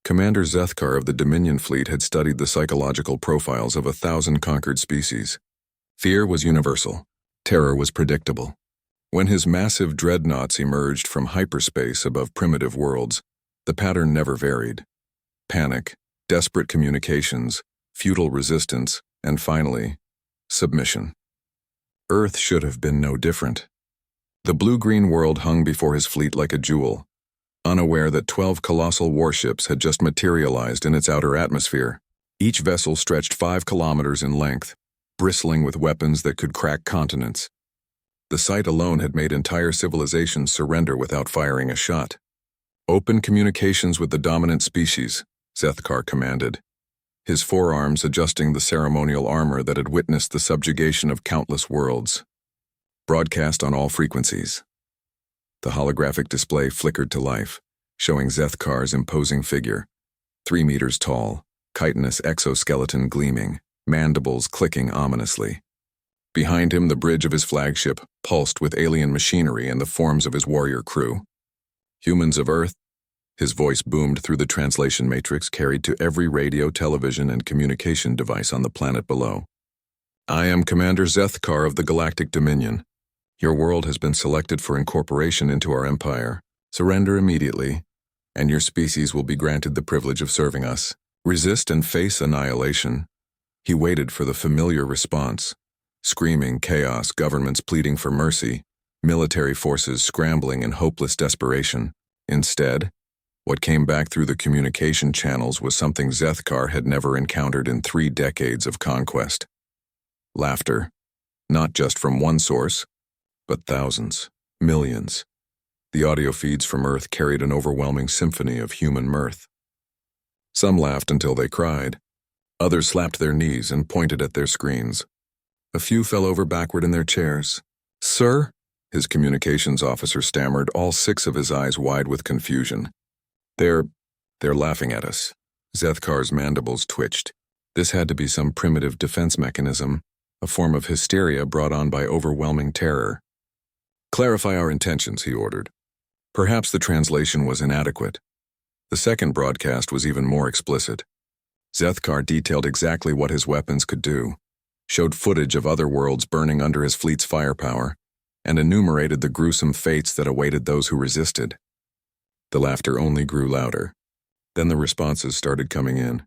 Commander Zethkar of the Dominion fleet had studied the psychological profiles of 1,000 conquered species. Fear was universal. Terror was predictable. When his massive dreadnoughts emerged from hyperspace above primitive worlds, the pattern never varied. Panic, desperate communications, futile resistance, and finally, submission. Earth should have been no different. The blue-green world hung before his fleet like a jewel, unaware that 12 colossal warships had just materialized in its outer atmosphere. Each vessel stretched 5 kilometers in length, bristling with weapons that could crack continents. The sight alone had made entire civilizations surrender without firing a shot. "Open communications with the dominant species," Zethkar commanded, his forearms adjusting the ceremonial armor that had witnessed the subjugation of countless worlds. "Broadcast on all frequencies." The holographic display flickered to life, showing Zethkar's imposing figure, 3 meters tall, chitinous exoskeleton gleaming, mandibles clicking ominously. Behind him, the bridge of his flagship pulsed with alien machinery and the forms of his warrior crew. "Humans of Earth," his voice boomed through the translation matrix carried to every radio, television, and communication device on the planet below. "I am Commander Zethkar of the Galactic Dominion. Your world has been selected for incorporation into our empire. Surrender immediately, and your species will be granted the privilege of serving us. Resist and face annihilation." He waited for the familiar response. Screaming chaos, governments pleading for mercy, military forces scrambling in hopeless desperation. Instead, what came back through the communication channels was something Zethkar had never encountered in 3 decades of conquest. Laughter, not just from one source, but thousands, millions. The audio feeds from Earth carried an overwhelming symphony of human mirth. Some laughed until they cried. Others slapped their knees and pointed at their screens. A few fell over backward in their chairs. "Sir?" his communications officer stammered, all 6 of his eyes wide with confusion. They're laughing at us." Zethkar's mandibles twitched. This had to be some primitive defense mechanism, a form of hysteria brought on by overwhelming terror. "Clarify our intentions," he ordered. Perhaps the translation was inadequate. The second broadcast was even more explicit. Zethkar detailed exactly what his weapons could do, showed footage of other worlds burning under his fleet's firepower, and enumerated the gruesome fates that awaited those who resisted. The laughter only grew louder. Then the responses started coming in.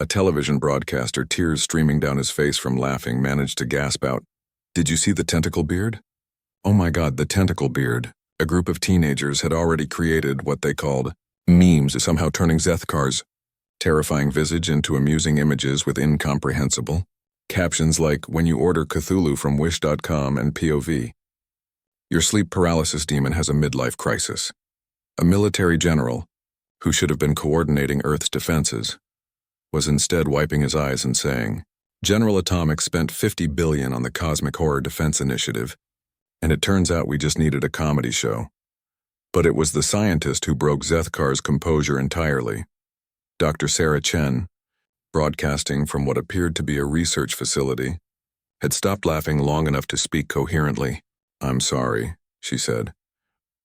A television broadcaster, tears streaming down his face from laughing, managed to gasp out, "Did you see the tentacle beard?" Oh my God, the tentacle beard. A group of teenagers had already created what they called memes, somehow turning Zethkar's terrifying visage into amusing images with incomprehensible captions like, "When you order Cthulhu from Wish.com" and POV. "Your sleep paralysis demon has a midlife crisis." A military general, who should have been coordinating Earth's defenses, was instead wiping his eyes and saying, "General Atomic spent $50 billion on the Cosmic Horror Defense Initiative, and it turns out we just needed a comedy show." But it was the scientist who broke Zethkar's composure entirely. Dr. Sarah Chen, broadcasting from what appeared to be a research facility, had stopped laughing long enough to speak coherently. "I'm sorry," she said,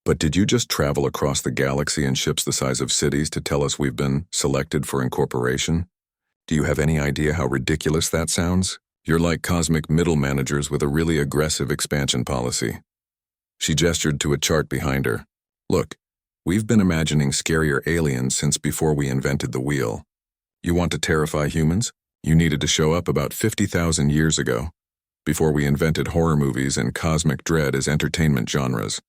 "but did you just travel across the galaxy in ships the size of cities to tell us we've been selected for incorporation? Do you have any idea how ridiculous that sounds? You're like cosmic middle managers with a really aggressive expansion policy." She gestured to a chart behind her. "Look, we've been imagining scarier aliens since before we invented the wheel. You want to terrify humans? You needed to show up about 50,000 years ago, before we invented horror movies and cosmic dread as entertainment genres.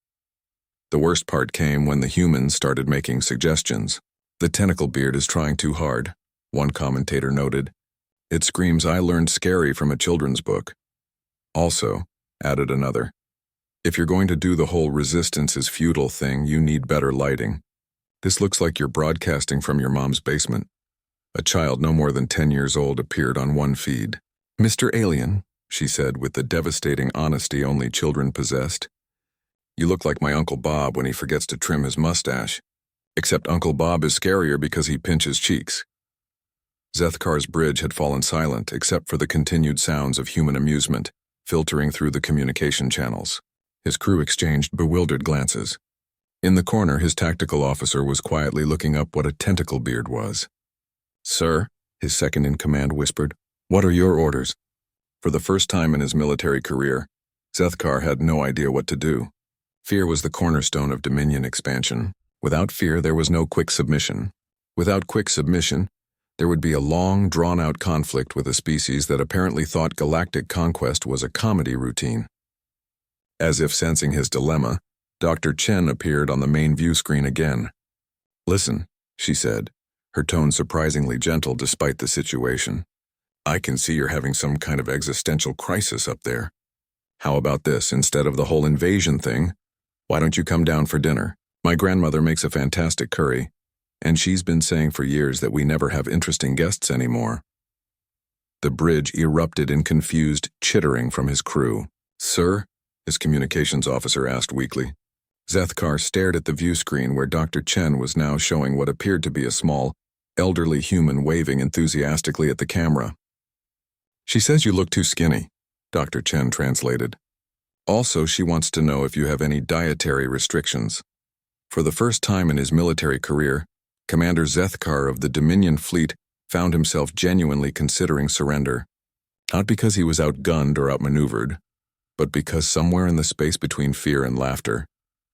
The worst part came when the humans started making suggestions. The tentacle beard is trying too hard," one commentator noted. "It screams 'I learned scary' from a children's book." "Also," added another, "if you're going to do the whole resistance is futile thing, you need better lighting. This looks like you're broadcasting from your mom's basement." A child no more than 10 years old appeared on one feed. "Mr. Alien," she said with the devastating honesty only children possessed, "you look like my Uncle Bob when he forgets to trim his mustache. Except Uncle Bob is scarier because he pinches cheeks." Zethkar's bridge had fallen silent except for the continued sounds of human amusement filtering through the communication channels. His crew exchanged bewildered glances. In the corner, his tactical officer was quietly looking up what a tentacle beard was. "Sir," his second-in-command whispered, "what are your orders?" For the first time in his military career, Zethkar had no idea what to do. Fear was the cornerstone of Dominion expansion. Without fear, there was no quick submission. Without quick submission, there would be a long, drawn-out conflict with a species that apparently thought galactic conquest was a comedy routine. As if sensing his dilemma, Dr. Chen appeared on the main view screen again. "Listen," she said, her tone surprisingly gentle despite the situation. "I can see you're having some kind of existential crisis up there. How about this, instead of the whole invasion thing, why don't you come down for dinner? My grandmother makes a fantastic curry, and she's been saying for years that we never have interesting guests anymore." The bridge erupted in confused chittering from his crew. "Sir?" his communications officer asked weakly. Zethkar stared at the view screen where Dr. Chen was now showing what appeared to be a small, elderly human waving enthusiastically at the camera. "She says you look too skinny," Dr. Chen translated. "Also, she wants to know if you have any dietary restrictions." For the first time in his military career, Commander Zethkar of the Dominion Fleet found himself genuinely considering surrender. Not because he was outgunned or outmaneuvered, but because somewhere in the space between fear and laughter,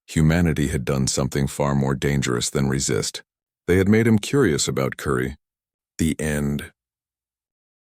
humanity had done something far more dangerous than resist. They had made him curious about Curry. The end.